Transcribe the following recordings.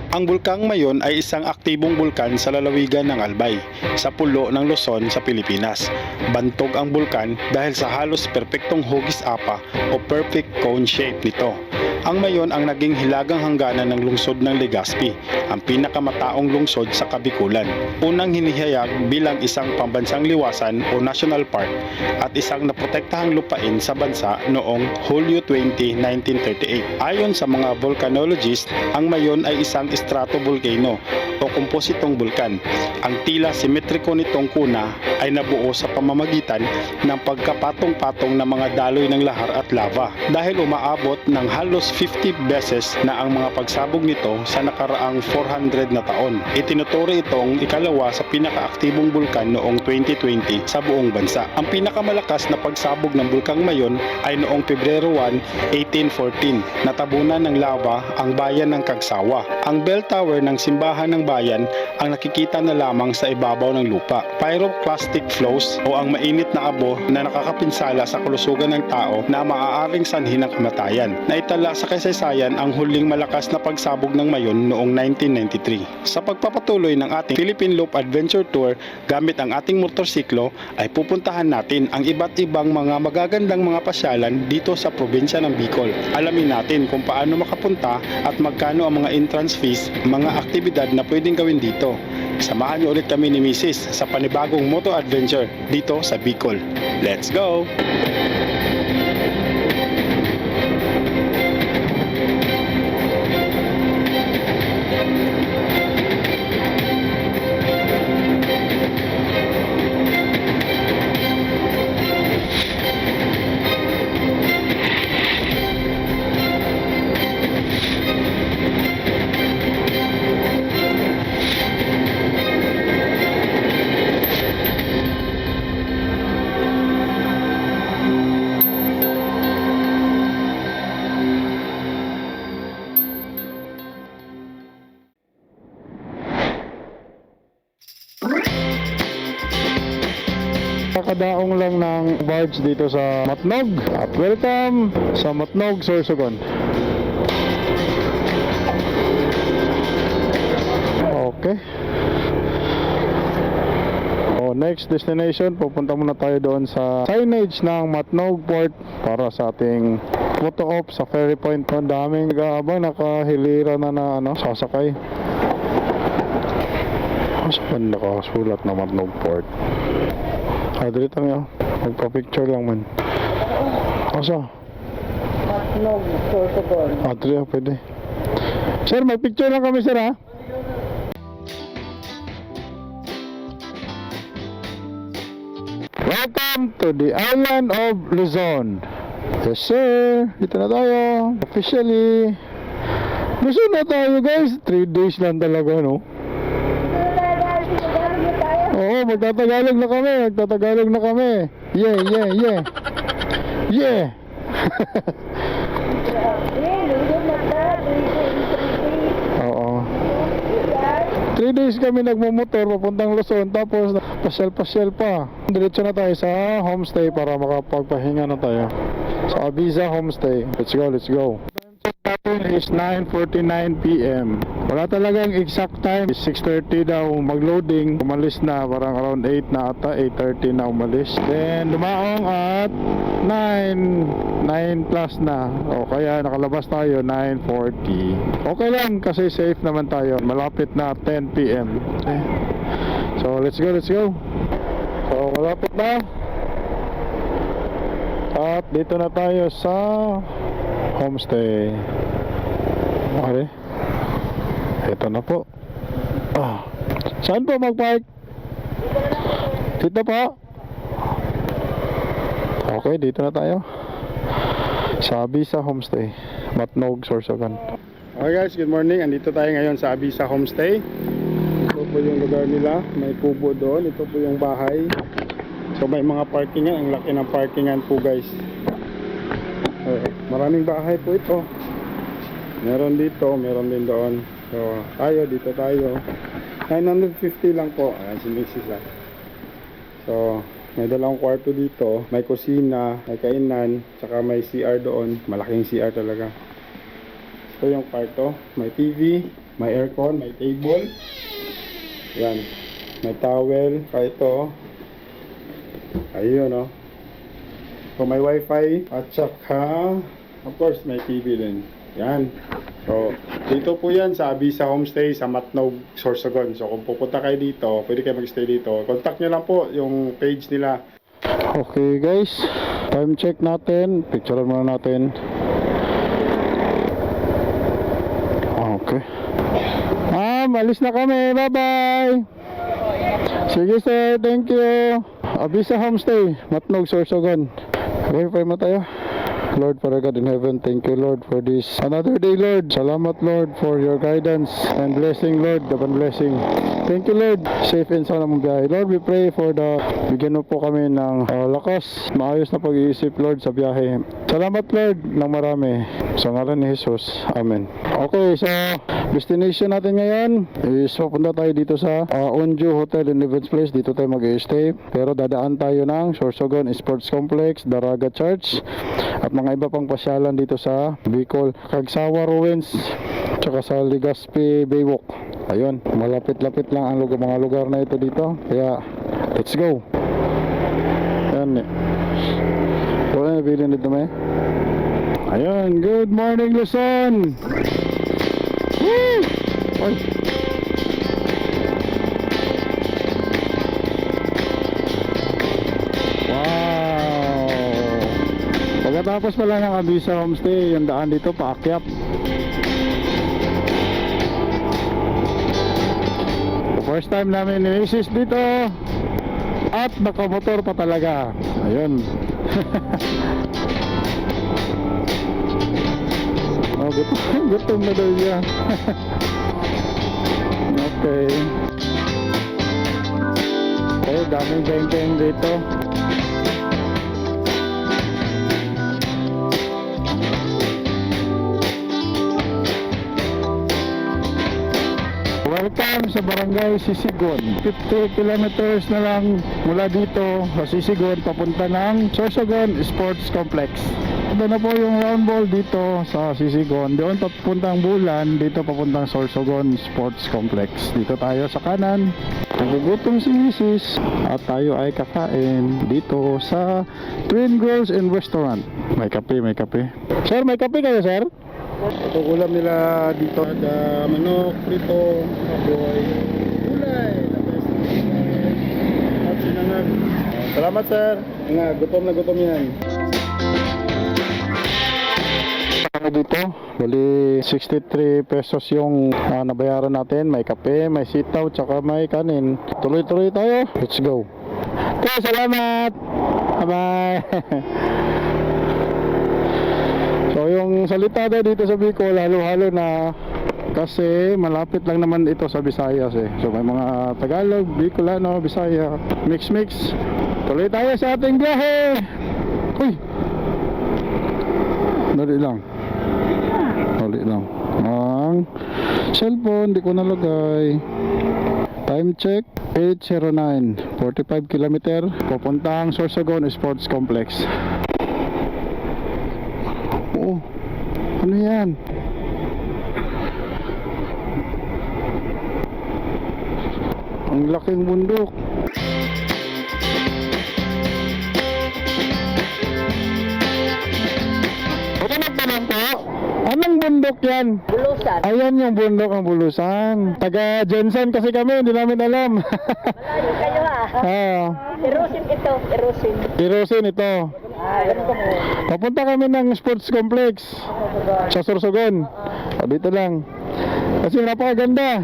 Ang Bulkang Mayon ay isang aktibong bulkan sa lalawigan ng Albay, sa pulo ng Luzon sa Pilipinas. Bantog ang bulkan dahil sa halos perpektong hugis apa o perfect cone shape nito. Ang Mayon ang naging hilagang hangganan ng lungsod ng Legazpi, ang pinakamataong lungsod sa Kabikulan. Unang hinihayag bilang isang pambansang liwasan o national park at isang naprotektahang lupain sa bansa noong Hulyo 20, 1938. Ayon sa mga volcanologists, ang Mayon ay isang stratovolcano o kompositong bulkan. Ang tila simetriko nitong kuna ay nabuo sa pamamagitan ng pagkapatong-patong ng mga daloy ng lahar at lava dahil umaabot ng halos 50 beses na ang mga pagsabog nito sa nakaraang 400 na taon. Itinuturi itong ikalawa sa pinakaaktibong bulkan noong 2020 sa buong bansa. Ang pinakamalakas na pagsabog ng Bulkang Mayon ay noong Pebrero 1, 1814. Natabunan ng lava ang bayan ng Cagsawa. Ang bell tower ng simbahan ng bayan ang nakikita na lamang sa ibabaw ng lupa. Pyroclastic flows o ang mainit na abo na nakakapinsala sa kalusugan ng tao na maaaring sanhi ng kamatayan. Naitala sa kasaysayan ang huling malakas na pagsabog ng Mayon noong 1993. Sa pagpapatuloy ng ating Philippine Loop Adventure Tour gamit ang ating motorsiklo ay pupuntahan natin ang iba't ibang mga magagandang mga pasyalan dito sa probinsya ng Bicol. Alamin natin kung paano makapunta at magkano ang mga entrance fees, mga aktibidad na pwedeng gawin dito. Samahan niyo ulit kami ni Mrs. sa panibagong moto adventure dito sa Bicol. Let's go! Kakadaong lang ng barge dito sa Matnog at welcome sa Matnog, Sorsogon. Okay. Next destination, pupunta muna tayo doon sa signage ng Matnog Port para sa ating photo op sa ferry point. Ang daming nag-aabang, nakahilira na sasakay. Saan nakasulat na Matnog Port? Dali tayo, magpa-picture lang man. Asa? Matnog, Sorsogon. Dali, pwede. Sir, may picture lang kami, sir, ha? Welcome to the island of Luzon. Yes, sir. Dito na tayo. Officially. Luzon na tayo, guys. 3 days lang talaga, no? Oo, magtatagalog na kami. Magtatagalog na kami. Yeah, yeah, yeah. Yeah. Oo. 3 days kami nagmumotor papuntang Luzon, tapos pasyal-pasyal pa. Diretso na tayo sa homestay para makapagpahinga na tayo sa Abiza Homestay. Let's go, let's go. Is 9:49 PM. Wala talagang exact time. 6:30 daw mag-loading. Umalis na parang around 8 na ata, 8:30 na umalis. Then dumaong at 9 plus na. O kaya nakalabas tayo 9:40. Okay lang kasi safe naman tayo. Malapit na 10 PM. Okay. So let's go, let's go. So malapit na. At dito na tayo sa homestay. Okay. Ito na po. Saan po mag-park? Dito po. Okay, dito na tayo sa Abiza Homestay, Matnog, Sorsogon. Okay guys, good morning. Andito tayo ngayon sa Abiza Homestay. Ito po yung lugar nila. May kubo doon. Ito po yung bahay. So may mga parkingan. Ang laki ng parkingan po guys. Maraming bahay po ito. Meron dito, meron din doon. So tayo, dito tayo. 950 lang po. Ayan si Mrs. lang. So may dalawang kwarto dito. May kusina, may kainan, saka may CR doon. Malaking CR talaga. Ito yung kwarto. May TV. May aircon, may table. Yan. May towel. Kaya ito. Ayun, no? So, may wifi. At saka, of course, may TV din. Yan. So, dito po yan sa Abisa Homestay sa Matnog, Sorsogon. So, kung pupunta kayo dito, pwede kayo mag-stay dito. Contact nyo lang po yung page nila. Okay guys, time check natin. Picturean muna natin. Okay. Alis na kami. Bye-bye. Sige sir, thank you. Abisa Homestay, Matnog, Sorsogon. Verify mo tayo. Lord, Father God in heaven, thank you Lord for this another day, Lord. Salamat Lord for your guidance and blessing, Lord, upon blessing. Thank you Lord, safe and sound ang biyahe. Lord, we pray for the bigyan mo po kami ng lakas, maayos na pag-iisip Lord sa biyahe. Salamat Lord ng marami. Sa ngalan ni Jesus, Amen. Okay, so destination natin ngayon is pupunta tayo dito sa Unju Hotel and Events Place. Dito tayo mag-stay. Pero dadaan tayo ng Sorsogon Sports Complex, Daraga Church, at mga iba pang pasyalan dito sa Bicol, Cagsawa Ruins, tsaka sa Legazpi Baywalk. Ayun, malapit-lapit lang ang mga lugar na ito dito. Kaya, let's go. Yan eh. So, nabilin dito may. Ayun, good morning Luzon! Woo! Oy. Pagkatapos pala ng Abisa Homestay, yung daan dito paakyat. First time namin ni Mrs. dito. At nakamotor pa talaga. Ayun. Oh, gutom na daw niya. Okay. Okay, daming beng-beng dito. Welcome sa Barangay Sisigon. 50 kilometers na lang mula dito sa Sisigon papunta ng Sorsogon Sports Complex. Ito na po yung round ball dito sa Sisigon. Doon papuntang Bulan, dito papuntang Sorsogon Sports Complex. Dito tayo sa kanan. Nagugutom si Mrs. at tayo ay kakain dito sa Twin Girls and Restaurant. May kape, may kape. Sir, may kape kayo, sir? Ito ulam nila dito. Ada manok, prito, kaboy, gulay, at sinangag. Salamat sir. Nga, gutom na gutom yan. Dito, bali 63 pesos yung nabayaran natin. May kape, may sitaw, tsaka may kanin. Tuloy-tuloy tayo. Let's go. Okay, salamat. Bye-bye. So yung salita daw dito sa Bicol, halo-halo na kasi malapit lang naman ito sa Visayas eh. So may mga Tagalog, Bicolano, Bisaya, mix-mix. Tuloy tayo sa ating biyahe. Uy! Dali lang. Dali lang. Ang cellphone, di ko nalagay. Time check, 8:09. 45 kilometer, papuntang Sorsogon Sports Complex. Oh, ano yan? Ang laking bundok. Ano nagtanong po? Anong bundok yan? Bulusan. Ayan yung bundok ng Bulusan. Taga Jensen kasi kami, hindi namin alam. Malayo kayo Ah, Erosin ito, erosin. Irosin ito. Ganito mo. Papunta kami ng sports complex sa Sorsogon. Dito lang. Kasi napakaganda.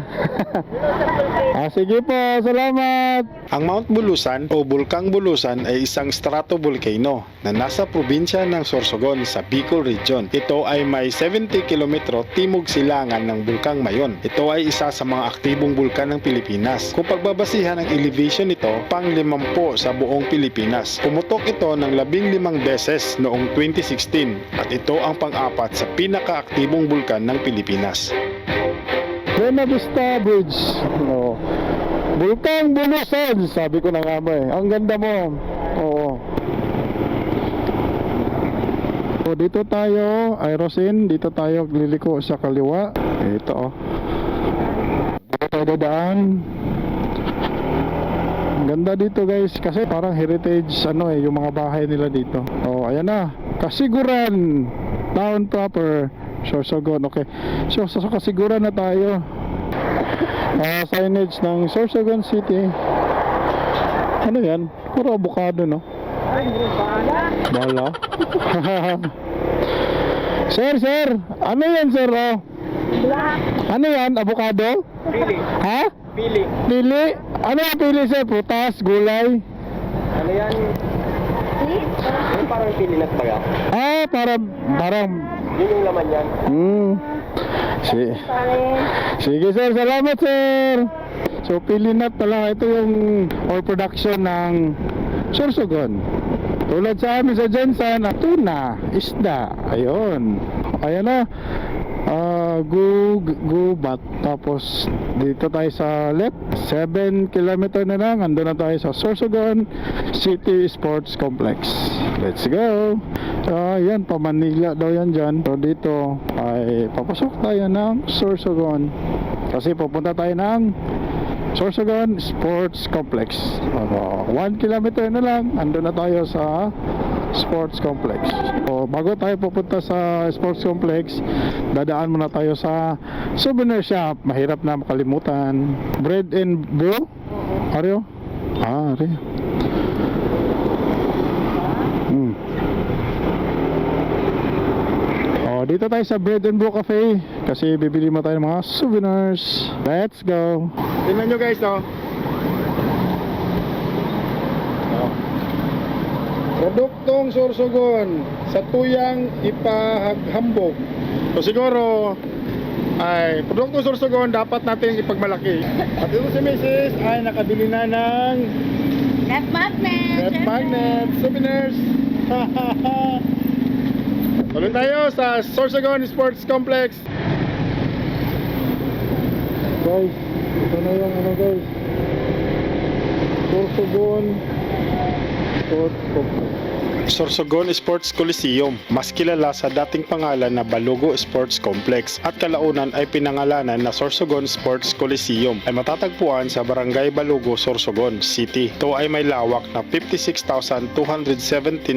Sige po, salamat. Ang Mount Bulusan o Bulkang Bulusan ay isang stratovolcano na nasa probinsya ng Sorsogon sa Bicol Region. Ito ay may 70 kilometro timog silangan ng Bulkang Mayon. Ito ay isa sa mga aktibong bulkan ng Pilipinas. Kung pagbabasihan ang elevation nito, pang-50 sa buong Pilipinas. Pumutok ito ng 15 beses noong 2016 at ito ang pang-apat sa pinakaaktibong bulkan ng Pilipinas. Buena Vista Bridge. No. Bulkang Bulusan, sabi ko na nga ba eh. Ang ganda mo. Oo. So dito tayo, Aerosin, dito tayo liliko sa kaliwa. Ito oh. Dito tayo dadaan. Ang ganda dito guys kasi parang heritage yung mga bahay nila dito. Oh, ayan na. Kasiguran town proper. Sorsogon, okay. So sa Kasiguran na tayo. Signage ng Sorsogon City. Ano yan? Puro avocado, no? Bala. Sir, ano yan, sir? Oh? Ano yan? Avocado? Pili. Ha? Pili. Pili? Ano yung pili, sir? Prutas, gulay? Ano yan? Yung parang pili na tayo. Parang Yun yung laman yan. Sige, sir. Salamat, sir. So, pilinat pala. Ito yung oil production ng Sorsogon. Tulad sa amin sa Jensen, tuna, isda. Ayun. Ayan na. Gubat. Tapos, dito tayo sa left. 7 kilometer na lang. Ando na tayo sa Sorsogon City Sports Complex. Let's go. Yan, pa Manila daw yan dyan. So, dito ay papasok tayo ng Sorsogon. Kasi pupunta tayo ng Sorsogon Sports Complex. 1 kilometer na lang. Ando na tayo sa Sports Complex. So, bago tayo pupunta sa Sports Complex, dadaan muna tayo sa souvenir shop. Mahirap na makalimutan. Bread and Brew? Aryo? Aryo. Dito tayo sa Bread and Brew Cafe kasi bibili mo tayo ng mga souvenirs. Let's go. Tingnan nyo guys, Produktong Sorsogon sa tuyang ipaghambog. So siguro ay produktong Sorsogon dapat natin ipagmalaki. At ito si Mrs. ay nakabili na ng Net magnet. Souvenirs. Tuloy tayo sa Sorsogon Sports Complex. Guys, ito na yung guys, Sorsogon Sports Complex. Sorsogon Sports Coliseum, mas kilala sa dating pangalan na Balugo Sports Complex at kalaunan ay pinangalanan na Sorsogon Sports Coliseum, ay matatagpuan sa Barangay Balugo, Sorsogon City. Ito ay may lawak na 56,217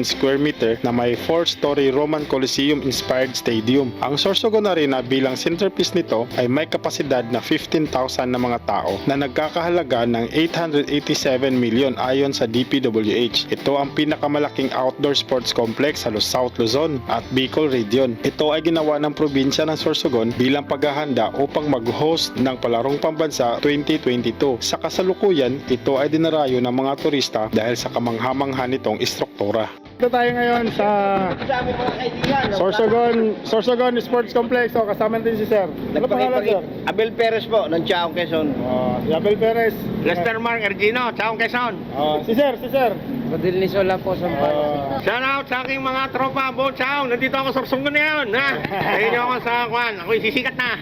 square meter na may 4-story Roman Coliseum inspired stadium. Ang Sorsogon Arena bilang centerpiece nito ay may kapasidad na 15,000 na mga tao na nagkakahalaga ng 887 million ayon sa DPWH. Ito ang pinakamalaking outdoor sports complex sa South Luzon at Bicol Region. Ito ay ginawa ng probinsya ng Sorsogon bilang paghahanda upang mag-host ng Palarong Pambansa 2022. Sa kasalukuyan, ito ay dinarayo ng mga turista dahil sa kamangha-mangha nitong istruktura. Ito tayo ngayon sa Sorsogon Sports Complex. So, kasama natin si Sir. Ano pangalan, Sir? Abel Perez po, ng Chaong Quezon. Si Abel Perez. Lester Mark Ergino, Chaong Quezon. Si Sir. Badil ni Sola po sa shout out sa aking mga tropa, Bo Chaong. Nandito ako sa Sorsogon ngayon. Ayun ako sa kwan. Ako'y sisikat na.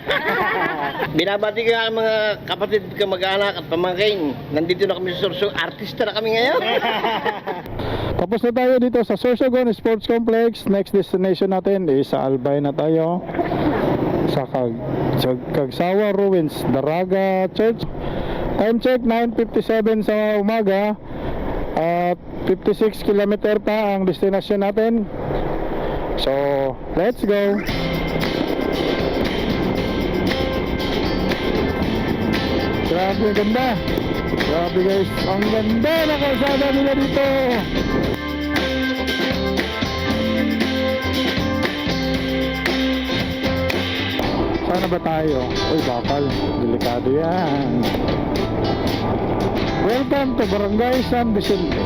Binabati ko ang mga kapatid, kamag-anak at pamangkin. Nandito na kami sa Sorsogon. Artista na kami ngayon. Tapos na tayo dito sa Sorsogon Sports Complex. Next destination natin is sa Albay na tayo. Sa Kagsawa Ruins, Daraga Church. Time check 9:57 sa umaga. At 56 kilometer pa ang destination natin. So, let's go. Grabe, ganda. Grabe guys, ang ganda na kalsada nila dito. Sana ba tayo? Uy, bakal. Delikado yan. Welcome to Barangay San Vicente.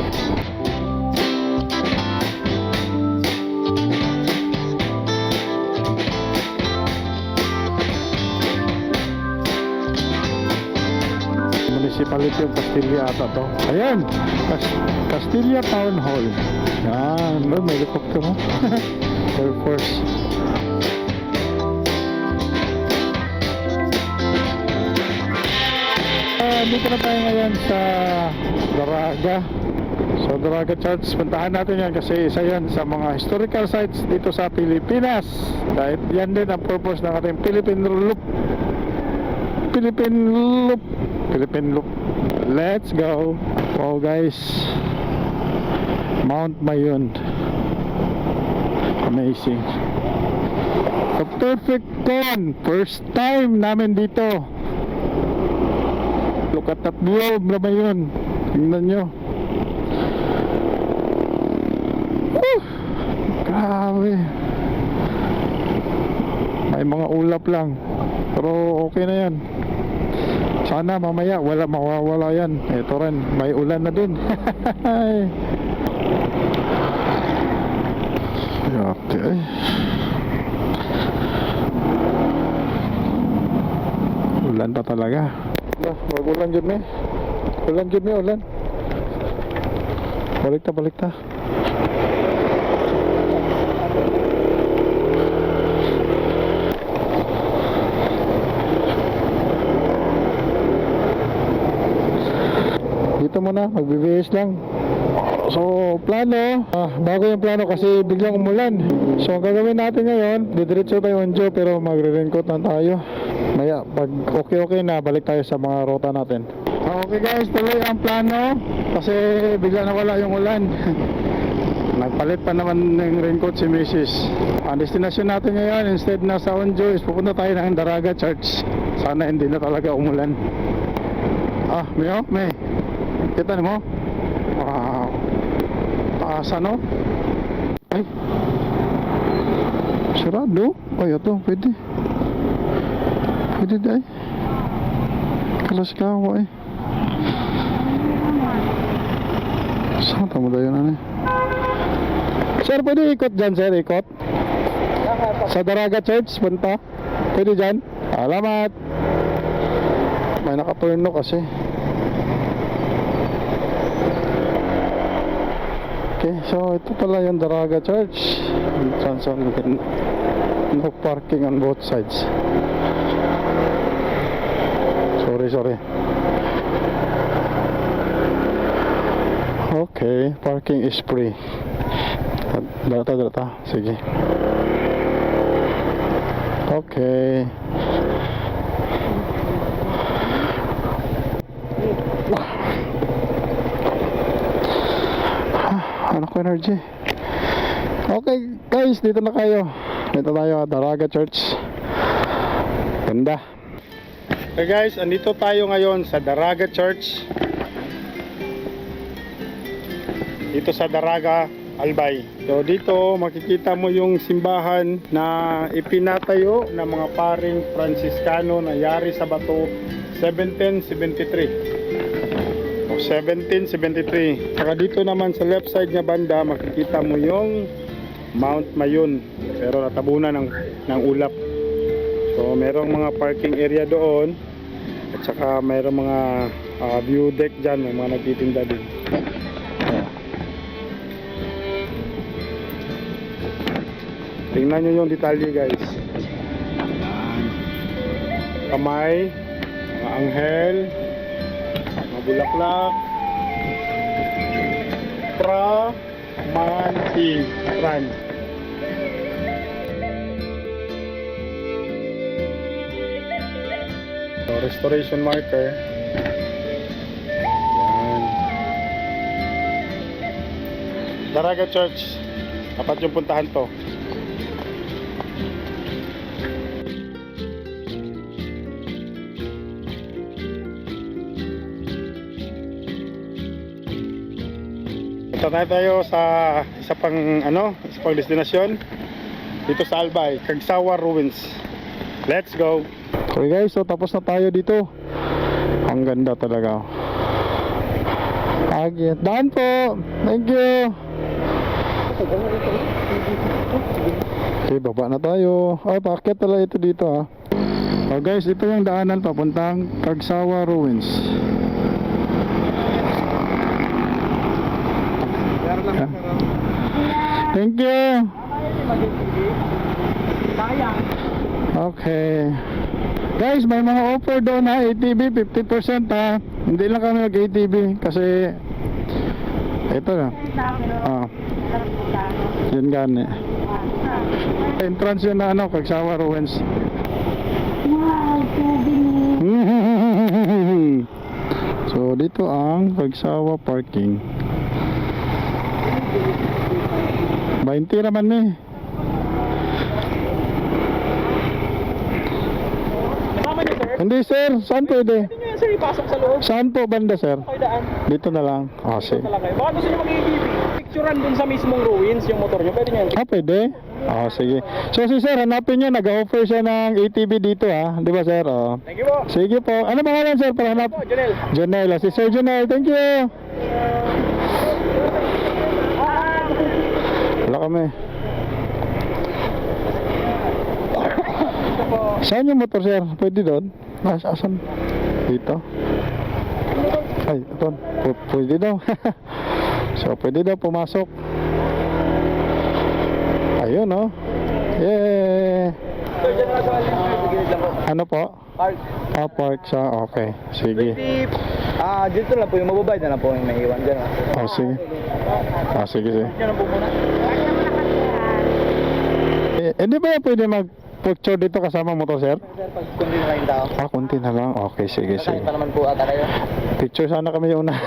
Municipality of Castilla ata to. Ayan, Castilla Town Hall. Yan, may helicopter mo. Air Force. Dito na tayo ngayon sa Daraga. So So Daraga Church, puntahan natin yan kasi isa yan sa mga historical sites dito sa Pilipinas. Dahil yan din ang purpose ng ating Philippine Loop. Let's go. Wow guys, Mount Mayon, amazing. A perfect cone. First time namin dito. Look at that view of Mayon. Tingnan nyo. Grabe. May mga ulap lang, pero okay na yan. Sana mamaya wala mawawala yan. Ito rin, may ulan na din. Okay. Ulan pa talaga. Wag ulan dyan eh. Ulan. Balik ta. Dito muna, magbibihis lang. So, plano, bago yung plano kasi biglang umulan. So, ang gagawin natin ngayon, didiretso tayo on Joe pero magre-raincoat na tayo. Maya, pag okay na, balik tayo sa mga ruta natin. Okay guys, tuloy ang plano kasi bigla nawala yung ulan. Nagpalit pa naman ng raincoat si Mrs. Ang destination natin ngayon, instead na sa Onjo, is pupunta tayo ng Daraga Church. Sana hindi na talaga umulan. May kita mo? Wow. Taas ano? Ay. Sarado? Ay, ito, pwede. Pwede day. Kalas ka ako eh. Saan tamo daw yun ano? Sir, pwede ikot dyan sir, ikot? Sa Daraga Church, punta. Pwede dyan? Alamat. May nakaturno kasi. Okay, so ito pala yung Daraga Church. No parking on both sides. Sorry. Okay, parking is free. Data. Sige. Okay. Ano ko energy. Okay guys, dito na kayo. Dito tayo, Daraga Church. Ganda. Okay guys, andito tayo ngayon sa Daraga Church. Dito sa Daraga, Albay. So dito makikita mo yung simbahan na ipinatayo ng mga paring Franciscano na yari sa bato 1773. 1773. Saka dito naman sa left side niya banda makikita mo yung Mount Mayon, pero natabunan ng ulap. So merong mga parking area doon at saka merong mga view deck dyan, may mga nagtitinda din. Tingnan nyo yung detalye guys. Kamay, mga anghel, bulaklak, Pramantiran. So, restoration marker. Yan. Daraga Church. Dapat yung puntahan to. Punta tayo sa isa pang destinasyon dito sa Albay, Cagsawa Ruins. Let's go. Okay guys, so tapos na tayo dito. Ang ganda talaga. Daan po. Thank you. Okay, baba na tayo. Ay, paakyat talaga ito dito ha. So guys, ito yung daanan papuntang Cagsawa Ruins. Thank you. Okay. Guys, may mga offer doon ha, ATV 50% ha. Hindi lang kami mag-ATV kasi Ito na. Yun gani. Entrance yun na ano, Kagsawa Ruins. Wow, souvenir. So dito ang Kagsawa parking. 20 naman eh. Hindi sir, saan pwede? Pwede nyo yan, sir, ipasok sa loob. Saan po banda sir? Okay, daan. Dito na lang. Ah, sige. Talaga. Baka gusto nyo mag-ATV. Picturean dun sa mismong ruins yung motor nyo. Pwede nyo yan. Ah, pwede? Ah, sige. So si sir, hanapin niyo, nag-offer siya ng ATV dito ha. Di ba sir? Oh. Thank you po. Sige po. Ano pangalan sir para hanap? Po, Jonel. Jonel. Si Sir Jonel. Thank you. Wala kami. Saan yung motor sir? Pwede doon? Asan? Dito? Ay, ito. Pwede daw. So, pwede daw pumasok. Ayun, oh. Yeah. Sir, dyan na sa gilid lang po. Ano po? Park. Ah, park siya. Okay. Sige. Dito lang po yung mababayad na lang po yung naiiwan dyan. Oh, sige. Ah, sige, sige. Dyan lang po muna. Hindi ba yan pwede mag-picture dito kasama motor, sir? Sir, pag kundi na yung tao. Ah, konti na lang. Okay, sige, sige. Nakakita naman po ata kayo. Picture sana kami una.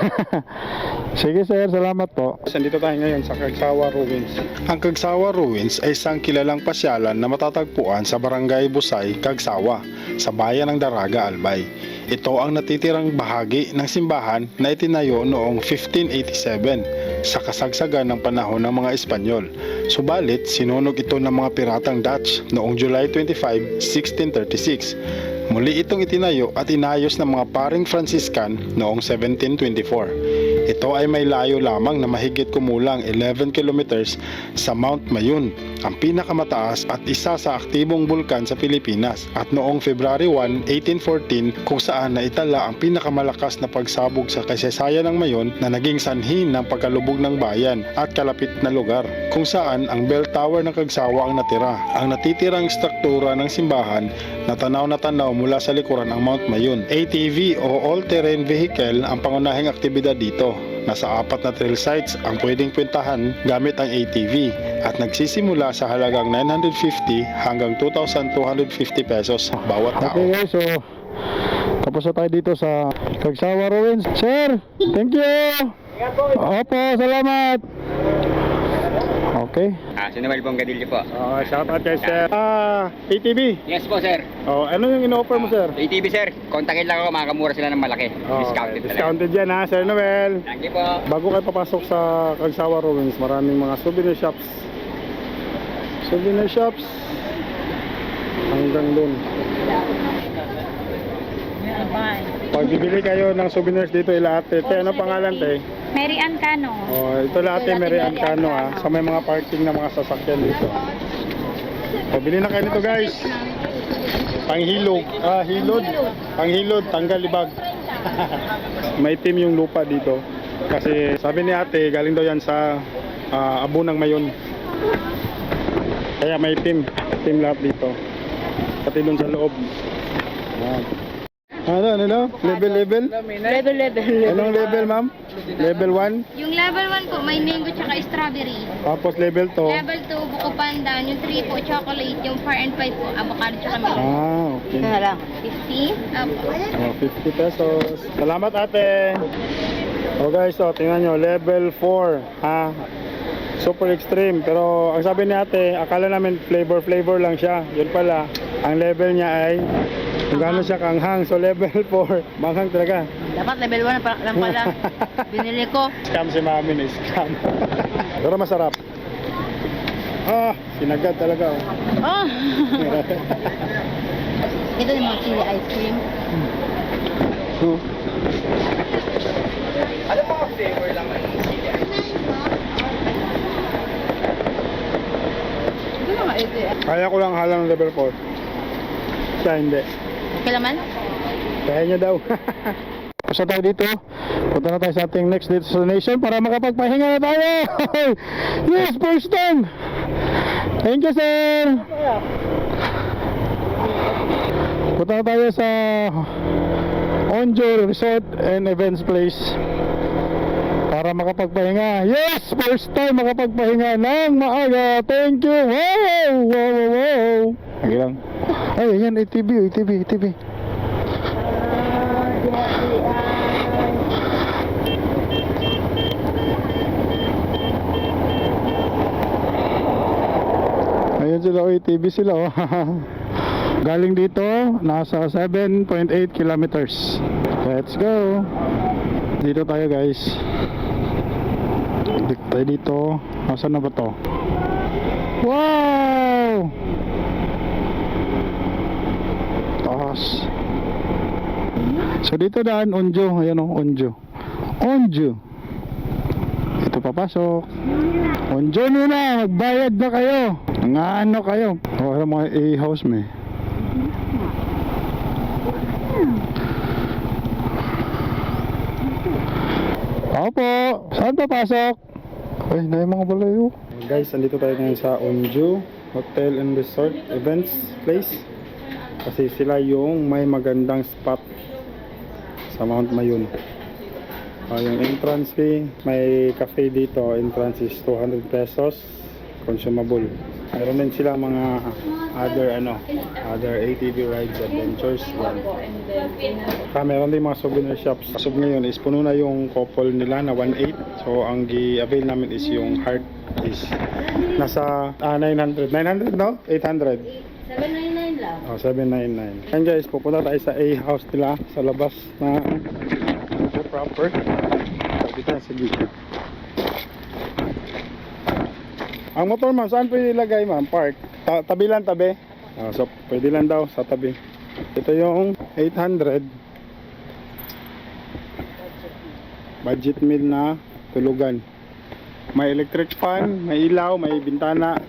Sige sir, salamat po. Nandito tayo ngayon sa Kagsawa Ruins. Ang Kagsawa Ruins ay isang kilalang pasyalan na matatagpuan sa Barangay Busay, Kagsawa, sa bayan ng Daraga, Albay. Ito ang natitirang bahagi ng simbahan na itinayo noong 1587 sa kasagsagan ng panahon ng mga Espanyol. Subalit, sinunog ito ng mga piratang Dutch noong July 25, 1636. Muli itong itinayo at inayos ng mga paring Franciscan noong 1724. Ito ay may layo lamang na mahigit kumulang 11 kilometers sa Mount Mayun, ang pinakamataas at isa sa aktibong bulkan sa Pilipinas, at noong February 1, 1814 kung saan naitala ang pinakamalakas na pagsabog sa kasaysayan ng Mayon na naging sanhi ng pagkalubog ng bayan at kalapit na lugar, kung saan ang bell tower ng Kagsawa ang natira. Ang natitirang struktura ng simbahan na tanaw mula sa likuran ng Mount Mayun. ATV o all-terrain vehicle ang pangunahing aktibidad dito. Nasa 4 na trail sites ang pwedeng puntahan gamit ang ATV at nagsisimula sa halagang 950 hanggang 2,250 pesos bawat tao. Okay guys, so tapos na tayo dito sa Kagsawa Ruins. Sir, thank you! Opo, salamat! Okay. Si Noel Bonggadillo po. Shout out kay sir. ATV. Yes po, sir. Oh, ano yung in-offer mo sir? ATV, sir. Kontakin lang ako, makakamura sila ng malaki. Discounted talaga. Discounted yan ha, Sir Noel. Thank you po. Bago kayo papasok sa Kagsawa Ruins, maraming mga souvenir shops. Souvenir shops. Hanggang dun. Pag bibili kayo ng souvenirs dito, ilate. Te, ano pangalan te? Mary Ann Cano. Oh, ito lahat ay Mary Ann Cano ha. Sa may mga parking na mga sasakyan dito. O, bili na kayo nito guys. Panghilog. Hilod. Panghilod, tanggal libag. May team yung lupa dito. Kasi sabi ni ate, galing daw yan sa Abo ng Mayon. Kaya may team. Team lahat dito. Pati dun sa loob. Ano? Level? Anong level ma'am? Level 1? Yung level 1 po, may mango tsaka strawberry. Tapos level 2? Level 2, buko pandan. Yung 3 po, chocolate. Yung 4 and 5 po, avocado tsaka mango. Okay. Ano lang? 50? Apo. 50 pesos. Salamat ate. So guys, so tingnan nyo, level 4 ha. Super extreme. Pero ang sabi ni ate, akala namin flavor lang siya. Yun pala, ang level niya ay kung gaano siya kanghang. So level 4, manghang talaga. Dapat level 1 lang pala. Binili ko. Scam si mami na scam. Pero masarap. Sinagad talaga. Oh! Ito yung mga chili ice cream. Ano pa ang flavor lang ang sili? Hindi mga ito eh. Kaya ko lang halang ng level 4. Siya hindi. Okay naman? Kaya niya daw. Pusa tayo dito. Punta na tayo sa ating next destination para makapagpahinga na tayo. Yes, first time. Thank you, sir. Punta na tayo sa Onjo Resort and Events Place para makapagpahinga. Yes! First time makapagpahinga ng maaga. Thank you! Wow! Wow! Wow! Wow! Lagi lang. Ay, yan, ATV. Ayun sila, ATV sila, oh. Galing dito, nasa 7.8 kilometers. Let's go! Dito tayo, guys. Dito tayo dito. Nasaan na ba to? Wow! Taas. So dito daan, Onjo. Ayan o, Onjo. Ito papasok. Onjo muna, magbayad na kayo. Nga ano kayo. O, alam mga A-house may. Opo, saan papasok? Ay, na yung mga balayo. Guys, andito tayo ngayon sa Onjo Hotel and Resort Events Place. Kasi sila yung may magandang spot sa Mount Mayon. Yung entrance fee, may cafe dito. Entrance is 200 pesos. Consumable. Meron din sila mga other ATV rides, adventures. Meron din mga souvenir shops. As of ngayon is puno na yung couple nila na 1.8. So ang gi-avail namin is yung heart is nasa 900. 900 no? 800. 799 lang. Oh, 799. And guys, pupunta tayo sa A-house nila sa labas na proper. Dito na sa gilid. Ang motor ma'am, saan pwede ilagay ma'am? Park? Tabi lang, tabi? So, pwede lang daw sa tabi. Ito yung 800 budget meal na tulugan. May electric fan, may ilaw, may bintana.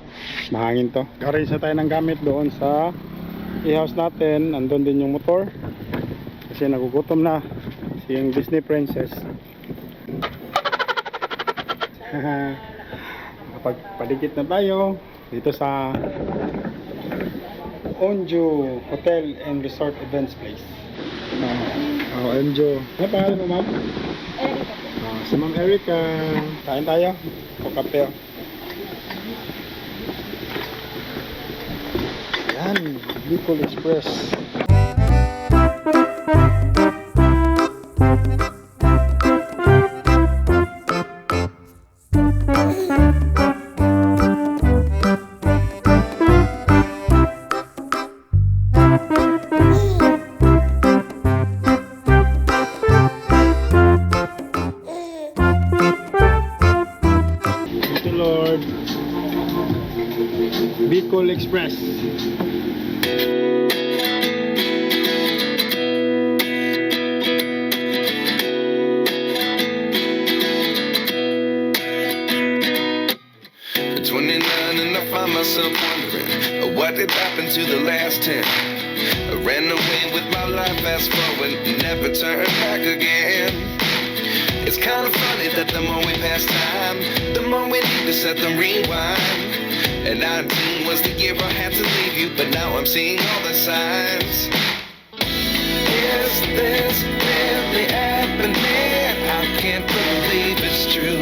Mahangin to. Arrange na tayo ng gamit doon sa i-house natin. Andun din yung motor. Kasi nagugutom na si yung Disney princess. Pagpadikit na tayo dito sa Onjo Hotel and Resort Events Place. Onjo. Ano pangalan mo ma'am? Si Ma'am Erica. Kain tayo. O kape. Yan, Bicol Express. Lord. Bicol Express. At 29 and I find myself wondering what did happen to the last 10. I ran away with my life, fast forward, never turn back again. It's kind of funny that the more we pass time, the more we need to set them rewind. And 19 was the year I had to leave you, but now I'm seeing all the signs. Is this really happening? I can't believe it's true.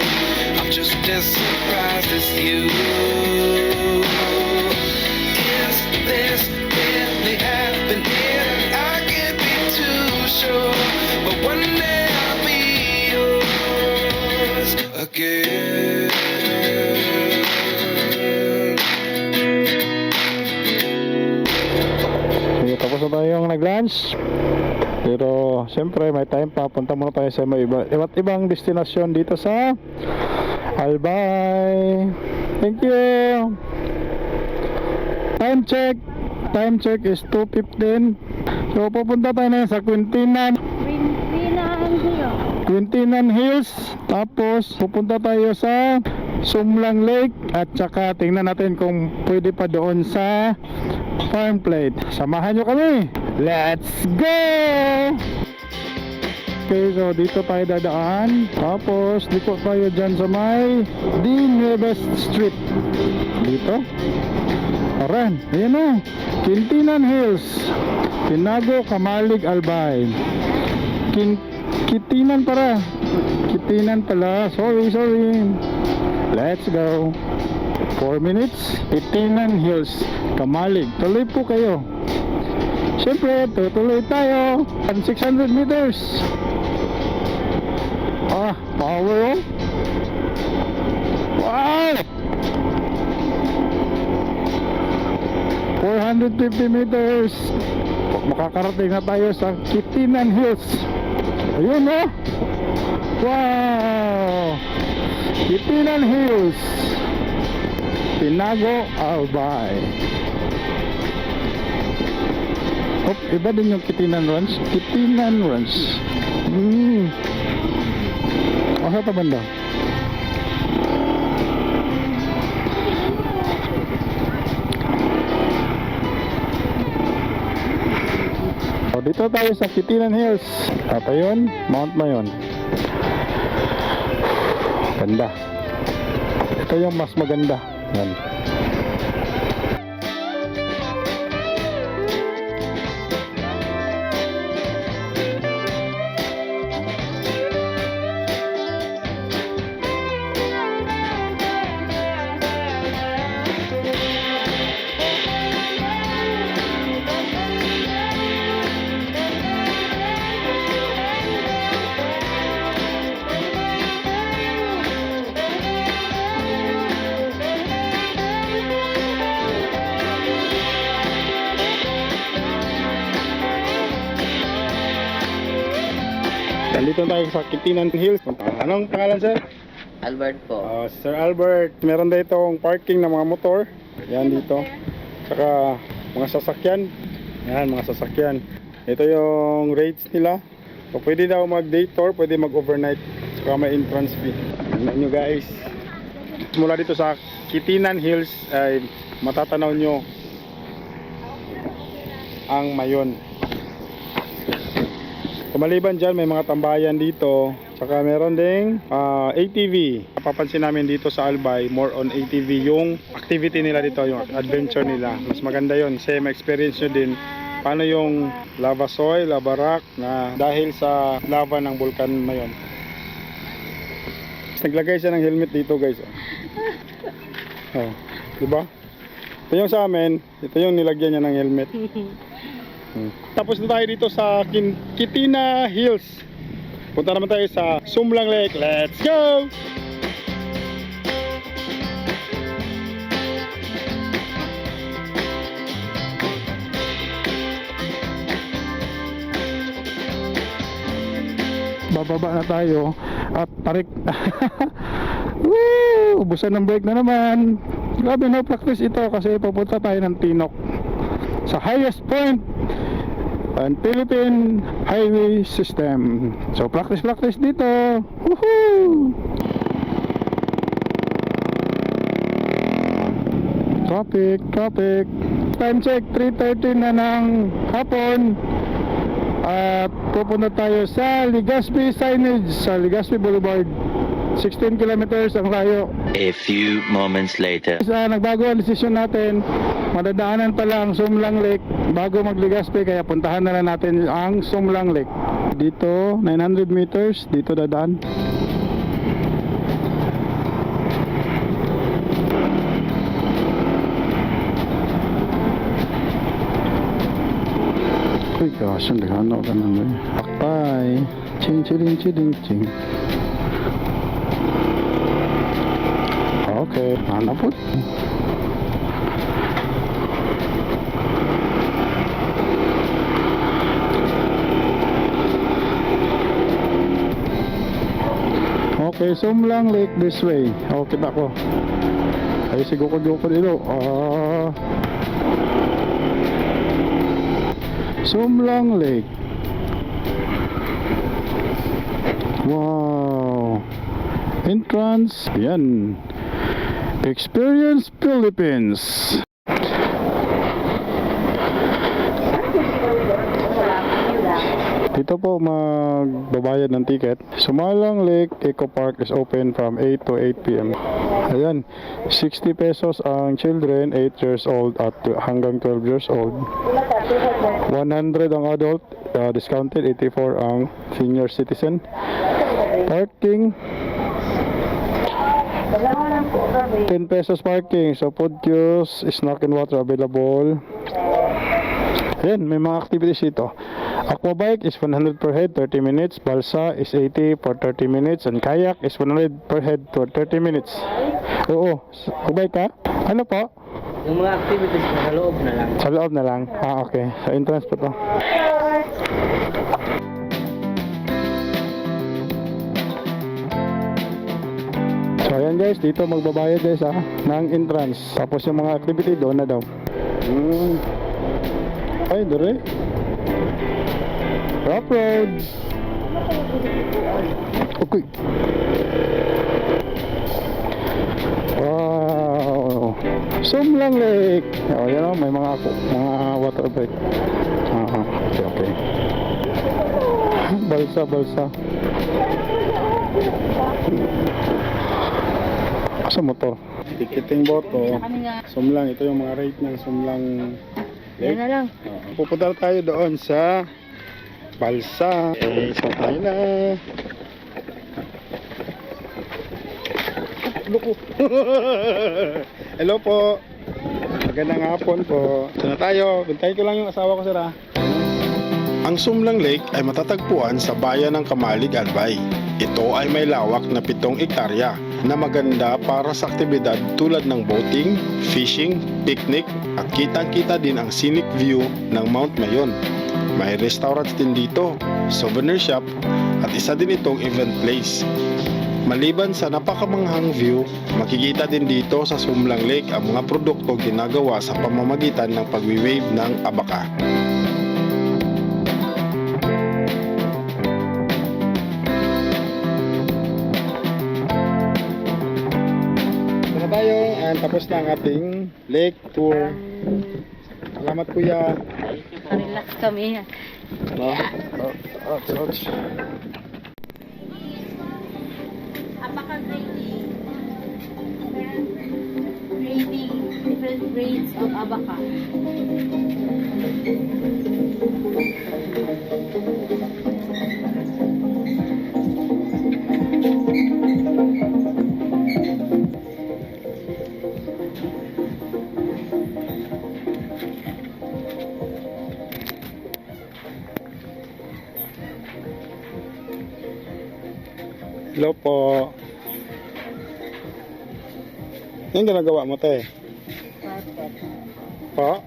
I'm just as surprised as you. Is this really happening? I can't be too sure, but one day I'll be yours again. Okay, tapos na tayong nag-lunch. Pero siyempre may time pa. Punta muna tayo sa iba't ibang destinasyon dito sa Albay. Thank you. Time check is 2:15. So pupunta tayo na sa Quintinan Hills. Tapos pupunta tayo sa Sumlang Lake. At saka tingnan natin kung pwede pa doon sa Farm Plate. Samahan nyo kami. Let's go! Okay, so dito tayo dadaan. Tapos liko tayo dyan sa may Dean Nieves Street. Dito. Aran, ayan o. Quintinan Hills. Tinago, Kamalig, Albay. Kitinan para. Kitinan pala. Sorry. Let's go. 4 minutes. Kitinan Hills. Kamalig. Tuloy po kayo. Siyempre, tutuloy tayo. 600 meters. Power oh. Wow! 450 meters. Makakarating na tayo sa Kitinan Hills. Ayun oh. Wow! Kitinan Hills. Tinago Albay. Iba din yung Kitinan Ranch. Kitinan Ranch. Asa ta banda? Dito tayo sa Kitinan Hills. At ayun, Mount Mayon. Ganda. Ito yung mas maganda. Yan. Nandito tayo sa Kitinan Hills. Anong pangalan, sir? Albert po. Sir Albert, meron na itong parking ng mga motor. Yan dito. Saka mga sasakyan. Yan, mga sasakyan. Ito yung rates nila. So, pwede daw mag-day tour, pwede mag-overnight. Saka may entrance fee. Tignan nyo guys. Mula dito sa Kitinan Hills ay matatanaw nyo ang Mayon. Kumaliban dyan, may mga tambayan dito. Saka meron ding ATV. Papansin namin dito sa Albay, more on ATV yung activity nila dito, yung adventure nila. Mas maganda yon kasi ma-experience nyo din paano yung lava soil, lava rock na dahil sa lava ng bulkan Mayon. Naglagay siya ng helmet dito guys. Diba? Ito yung sa amin, ito yung nilagyan niya ng helmet. Tapos na tayo dito sa Kitinan Hills. Punta naman tayo sa Sumlang Lake. Let's go! Bababa na tayo at tarik. Woo! Ubusan ng brake na naman. Grabe, no practice ito kasi pupunta tayo ng Tinok sa highest point and Philippine highway system. So practice dito. Woohoo! Traffic. Time check 3:30 na ng hapon. At pupunta tayo sa Legazpi signage sa Legazpi Boulevard. 16 kilometers ang layo. A few moments later. Nagbago ang desisyon natin. Madadaanan pala ang Sumlang Lake bago mag-Legazpi, kaya puntahan na lang natin ang Sumlang Lake. Dito 900 meters, dito dadaan. Uy gosh, ang lagano ka naman. Akpay. Ching. Okay, hanap po. Okay, Sumlang Lake this way. Okay na ako. Ay, siguro dito. Sumlang Lake. Wow. Entrance. Yan. Experience Philippines. Dito po magbabayad ng ticket. Sumlang Lake Eco Park is open from 8 to 8 p.m. Ayan, 60 pesos ang children 8 years old at hanggang 12 years old. 100 ang adult, discounted 84 ang senior citizen. Parking. 10 pesos parking. So food queues, snack and water available. Ayan, may mga activities dito. Aquabike is 100 per head, 30 minutes. Balsa is 80 for 30 minutes. And kayak is 100 per head for 30 minutes. Oo, aquabike ka? Ano po? Yung mga activities sa loob na lang. Sa loob na lang? Ah, okay. Sa entrance po to. So ayan guys, dito magbabayad guys ng entrance. Tapos yung mga activity doon na daw. Ay, dure. Rough road. Okay. Wow. Sumlang Lake. Oh, yan oh, may mga water break. Okay. Balsa. Asa motor? Ticketing boto. Sumlang, ito yung mga rate ng Sumlang Lake. Yan na lang. Pupunta tayo doon sa Balsa. Okay, so tayo na. Hello po. Magandang hapon po. Saan na tayo? Bintayin ko lang yung asawa ko, sir. Ang Sumlang Lake ay matatagpuan sa bayan ng Kamalig, Albay. Ito ay may lawak na 7 ektarya na maganda para sa aktibidad tulad ng boating, fishing, picnic at kitang-kita din ang scenic view ng Mount Mayon. May restaurants din dito, souvenir shop at isa din itong event place. Maliban sa napakamanghang view, makikita din dito sa Sumlang Lake ang mga produkto ginagawa sa pamamagitan ng pagwi-wave ng abaka. Tayo, and tapos na ang ating lake tour. Salamat kuya. Relax kami. Ouch. Abaka grading. Different grades of abaka. Hello po. Yung ginagawa mo te? Carpet. Po?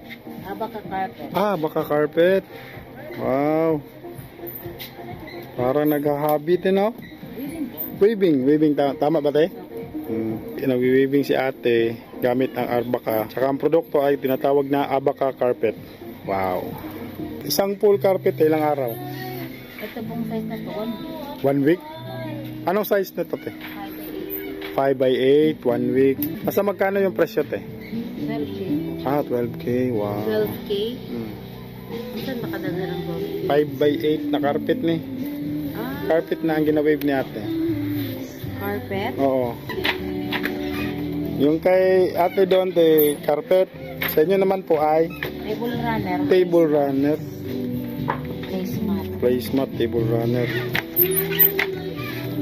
Abaka carpet. Baka carpet. Wow. Parang naghahabit no? Weaving. Tama ba te? Nagwi-weaving si ate gamit ang abaka. Saka ang produkto ay tinatawag na abaka carpet. Wow. Isang full carpet ilang araw? Ito pong size na to. 1 week? Anong size na to te? 5 by 8, 1 week. Basta magkano yung presyo te? 12K. 12K. Wow. 12K? Saan nakadala ng 12K? 5 by 8 na carpet ni. Carpet na ang ginawave ni ate. Carpet? Oo. Yung kay ate doon, te, carpet. Sa inyo naman po ay Table runner. table runner. Placemat. Table runner.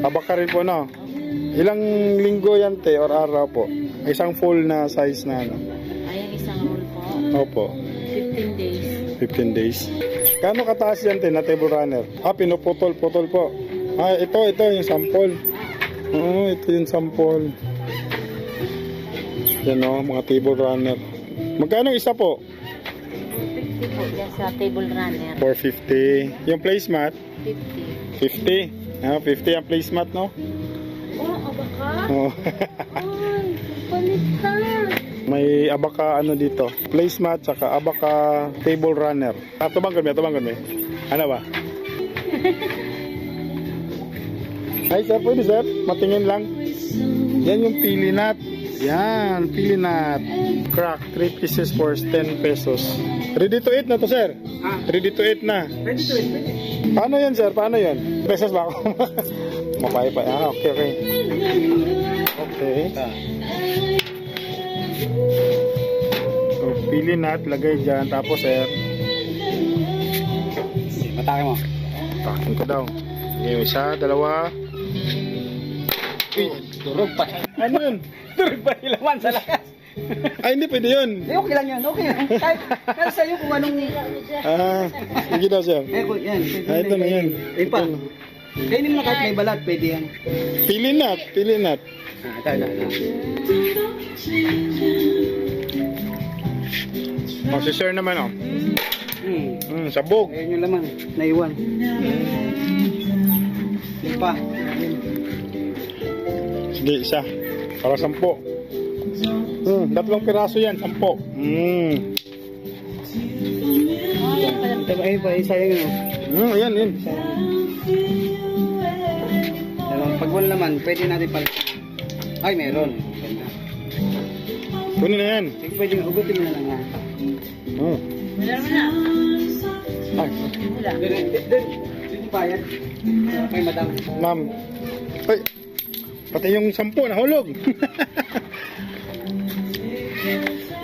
Abaka rin po, no? Ilang linggo yan, te, or araw po? Isang full na size na, ano? Ayan, isang roll po. Opo. 15 days. 15 days. Kano kataas yan, te, na table runner? Pinuputol-putol po. Ito yung sample. Oo, ito yung sample. Yan o, mga table runner. Magkano isa po? 50 po yan sa table runner. 450. Yung placemat? 50. 50. 50 ang placemat, no? Abaka? Oh. Ay, palit ka. May abaka ano dito. Placemat, saka abaka table runner. Tumanggol mo. Ano ba? Ay, sir, pwede, sir? Matingin lang. Yan yung pili nut. Yan, pili nut. Crack, 3 pieces for 10 pesos. Ready to eat na to, sir? Ready to eat na. Ready to eat. Paano yan, sir? Paano yan? Pesos ba ako? Mapay pa. Okay. Okay. So, pili nut, lagay dyan. Tapos, sir. Matake mo. Takin ko daw. Okay, isa, dalawa, Durog pa. Ano yun? Durog pa sila man sa lakas. Ay, hindi pwede yun. Okay lang yun, okay lang. Kahit sa'yo kung anong... Ah, sige daw siya. Eh, yan. Ah, ito na yan. Eh pa. Kainin mo na kahit may balat, pwede yan. Pili na, pili na. Ito. Magsishare naman oh. Sabog. Ayun yung laman, naiwan. Yung pa. Sige, isa. Para 10. 3 piraso yan, 10. Ito ba, ayun pa, isa yun. Ayan, yan. Pag wala naman, pwede natin pala. Ay, meron. Ganda. Kunin na yan. Sige, pwede ugutin mo na lang yan. Ay, Doon yung bayad. Kay madam. ma'am. Ay, pati yung 10 nahulog.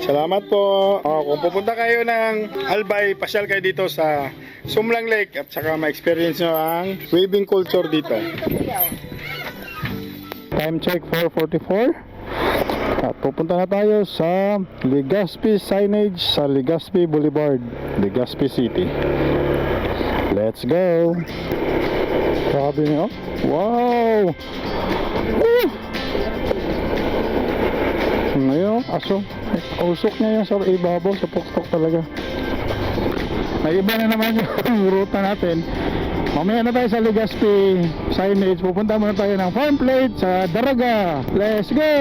Salamat po. Kung pupunta kayo ng Albay, pasyal kayo dito sa Sumlang Lake at saka ma-experience nyo ang weaving culture dito. Time check 4:44. At pupunta na tayo sa Legazpi signage sa Legazpi Boulevard, Legazpi City. Let's go. Grabe niyo. Wow. Woo! Ngayon, aso. Usok niya yung sa ibabaw, sa puktok talaga. May iba na naman yung ruta natin. Mamaya na tayo sa Legazpi signage. Pupunta muna tayo ng farm plate sa Daraga. Let's go!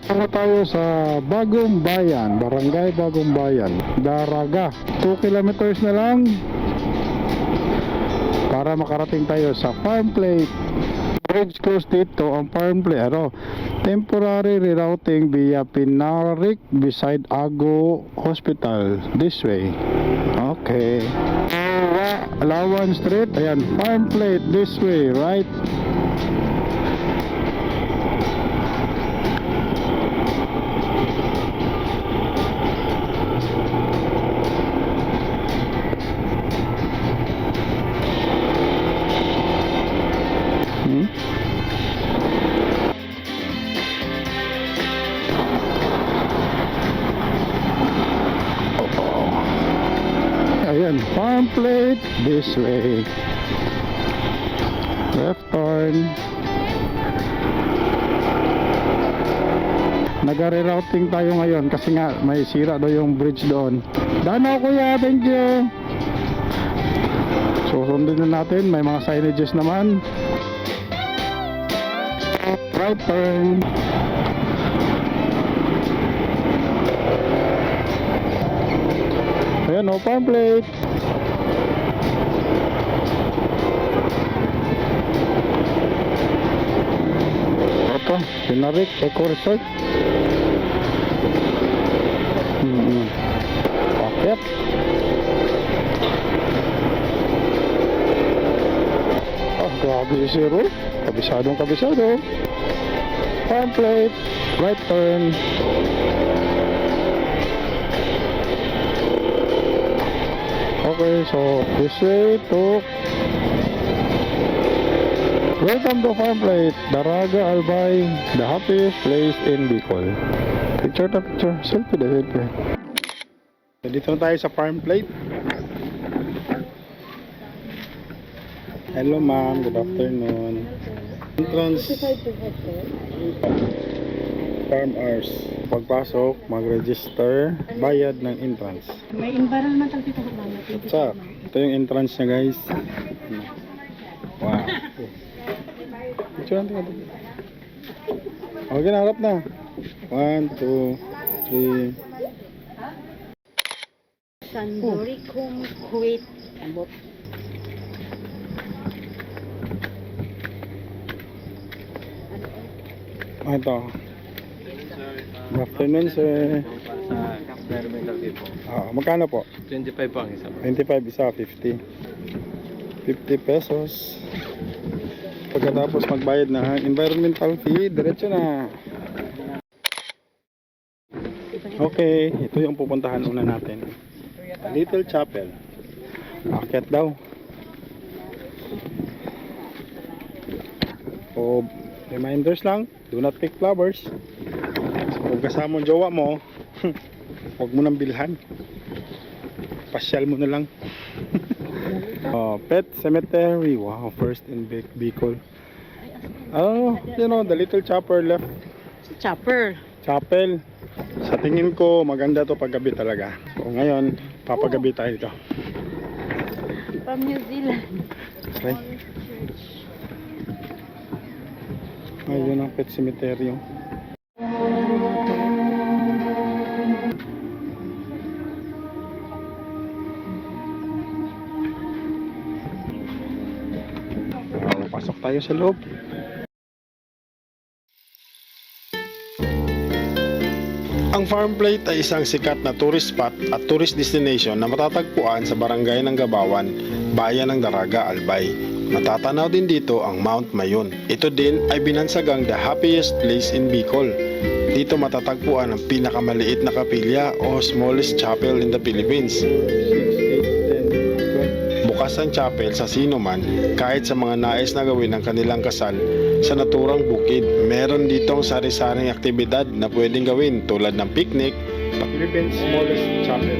Pupunta tayo sa Bagong Bayan, Barangay Bagong Bayan, Daraga. 2 kilometers na lang para makarating tayo sa farm plate. Bridge close dito ang farm plate. Temporary rerouting via Pinarik beside Ago Hospital. This way. Okay. Alawan Street. Ayan. Farm plate. This way. Right. Ayan, farm plate this way. Left turn. Nag-rerouting tayo ngayon kasi nga may sira daw yung bridge doon. Dano kuya, thank you. Susundin na natin, may mga signages naman. Right turn. Ayan o, farm plate. Ito, Pinarik Eco Resort. Paket. Grabe yung zero. Kabisadong kabisado. Farm plate. Right turn. Okay, so this way to welcome to farm plate, Daraga Albay, the happiest place in Bicol. Picture na picture, selfie na selfie. So, dito na tayo sa farm plate. Hello ma'am, good afternoon. Entrance farm hours. Pagpasok, mag-register, bayad ng entrance. May environmental dito ko naman. So, ito yung entrance niya guys. Wow. Picture natin ito. Okay, naharap na. 1, 2, 3. Sandoricum Kuwait. Abot. Ito. Good afternoon sir. Environmental dito. Magkano po? 25 po ang isa. 25 isa, 50. 50 pesos. Pagkatapos magbayad na environmental fee, diretso na. Okay, ito yung pupuntahan una natin. Little Chapel. Akyat daw. O reminders lang, Do not pick flowers. So, kung kasama ang jowa mo, huwag mo nang bilhan. Pasyal mo na lang. Oh, Pet Cemetery. Wow, first in Bicol. Oh, you know, the little chopper left. Chopper. Chapel. Sa tingin ko, maganda to paggabi talaga. So, ngayon, papagabi tayo dito. From New Zealand. Okay. Ayun ang Pet Cemetery. Pasok tayo sa loob. Ang Farm Plate ay isang sikat na tourist spot at tourist destination na matatagpuan sa barangay ng Gabawan, bayan ng Daraga, Albay. Matatanaw din dito ang Mount Mayon. Ito din ay binansagang the happiest place in Bicol. Dito matatagpuan ang pinakamaliit na kapilya o smallest chapel in the Philippines. Bukas ang chapel sa sino man kahit sa mga nais na gawin ang kanilang kasal sa naturang bukid. Meron ditong sari-saring aktibidad na pwedeng gawin tulad ng picnic, Philippines smallest chapel,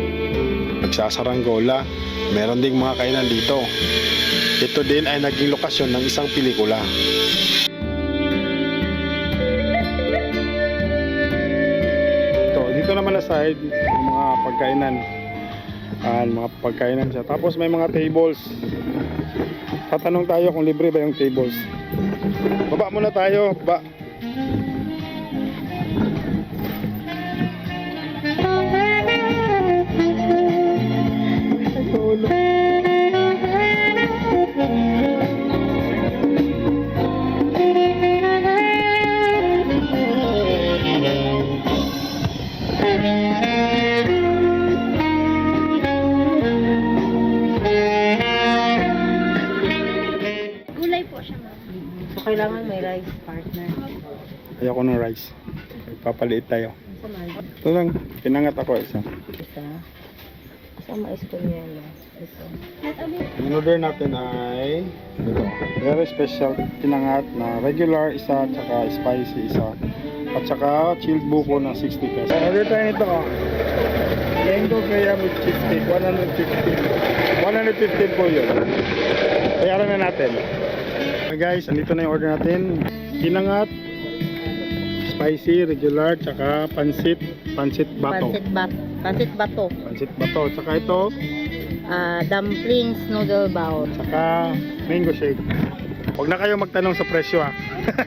magsasaranggola, meron ding mga kainan dito. Ito din ay naging lokasyon ng isang pelikula. Dito naman na side, yung mga pagkainan. Mga pagkainan siya. Tapos may mga tables. Tatanong tayo kung libre ba yung tables. Baba muna tayo. Baba. Gulay po siya, ma'am. So, kailangan may rice partner. Ayoko ng rice. Papaliit tayo. Saman. Ito lang. Pinangat ako isa. Isa. Kasama esconyelo. Isa. Ang order natin ay ito. Very special pinangat na regular isa, tsaka spicy isa. At saka chilled buko na 60 pesos. Order tayo nito. Mango kaya with cheesecake, 150. 115 po yun. Bayaran na natin. Okay guys, andito na yung order natin. Pinangat, spicy, regular, tsaka pansit bato. Pansit bato. Pansit bato. Tsaka ito, Dumplings noodle bowl. tsaka mango shake. Huwag na kayo magtanong sa presyo ha.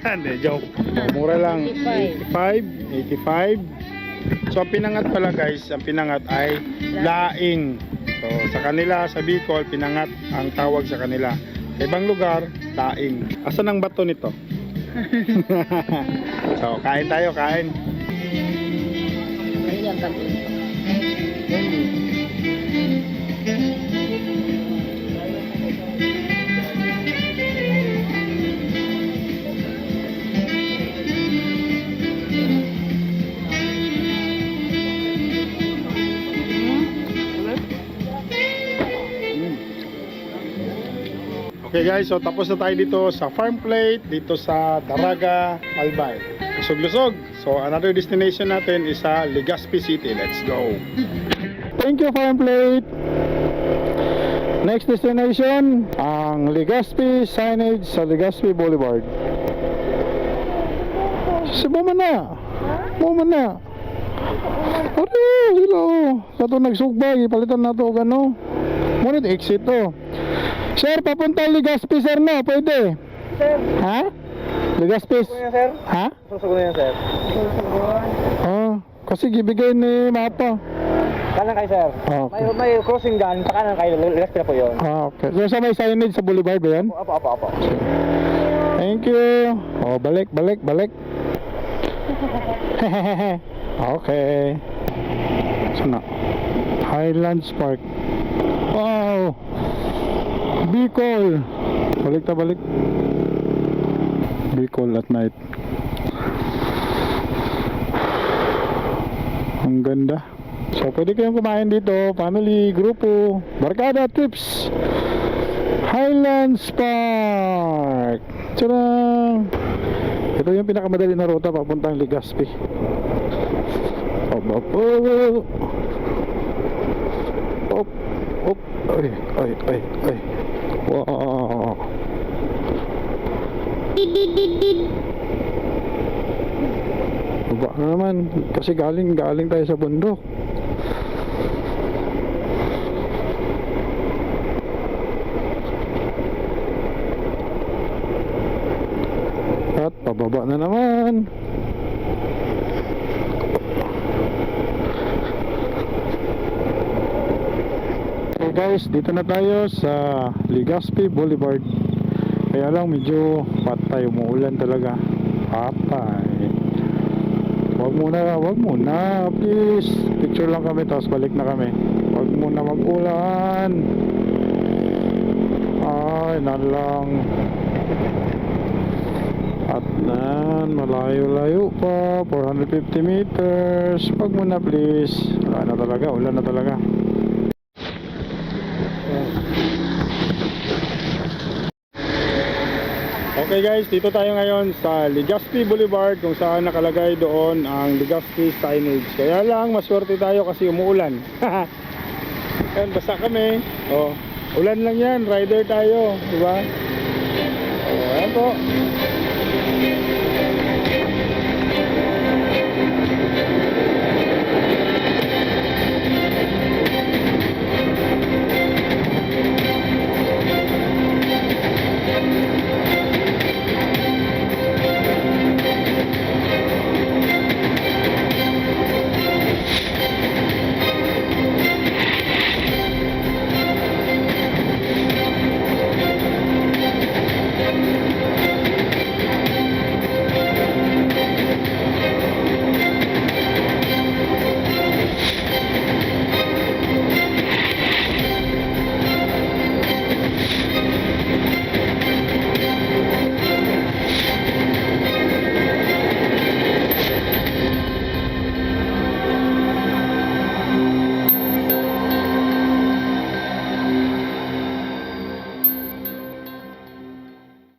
Hindi, joke. Mura lang. 85. So ang pinangat pala guys, ang pinangat ay laing. So sa kanila, sa Bicol, pinangat ang tawag sa kanila. Sa ibang lugar, laing. Asan ang bato nito? So kain tayo, kain. Ano yan kami? Okay guys, so tapos na tayo dito sa Farm Plate, dito sa Daraga, Albay. Lusog-lusog. So another destination natin is sa Legazpi City. Let's go. Thank you Farm Plate. Next destination, ang Legazpi signage sa Legazpi Boulevard. Buma na. Ore, hello. Sa ito nagsugbay, palitan na ito o gano. Ngunit exit to. Sir, papunta Legazpi sir na, pwede. Sir. Ha? Legazpi. Sir? Ha? Susugo na yan, sir. Kasi gibigay ni Mapa. Kanan kayo, sir. Okay. May crossing dyan, pakanan kayo, left na po yun. Okay. So sa may signage sa boulevard ba yan? Apo. Thank you. Balik. Okay. Sana. Highlands Park. Wow. Bicol. Balik. Bicol at night. Ang ganda. So pwede kayong kumain dito, family, grupo, barkada trips. Highlands Park. Tara. Ito yung pinakamadali na ruta papuntang Legazpi. Op, op, op, op, ay. Wow. Baba na naman kasi galing tayo sa bundok. At pababa na naman. Okay guys, dito na tayo sa Legazpi Boulevard. Kaya lang medyo patay, umuulan talaga. Patay. Wag muna, please. Picture lang kami tapos balik na kami. Wag muna mag-ulan. Ay, nalang. At nan, malayo-layo pa, 450 meters. Wag muna please. Wala na talaga, ulan na talaga. Okay guys, dito tayo ngayon sa Legazpi Boulevard kung saan nakalagay doon ang Legazpi signage. Kaya lang, maswerte tayo kasi umuulan. Ayan, basa kami. Oh, ulan lang yan, rider tayo, di ba? Oh, ayan po.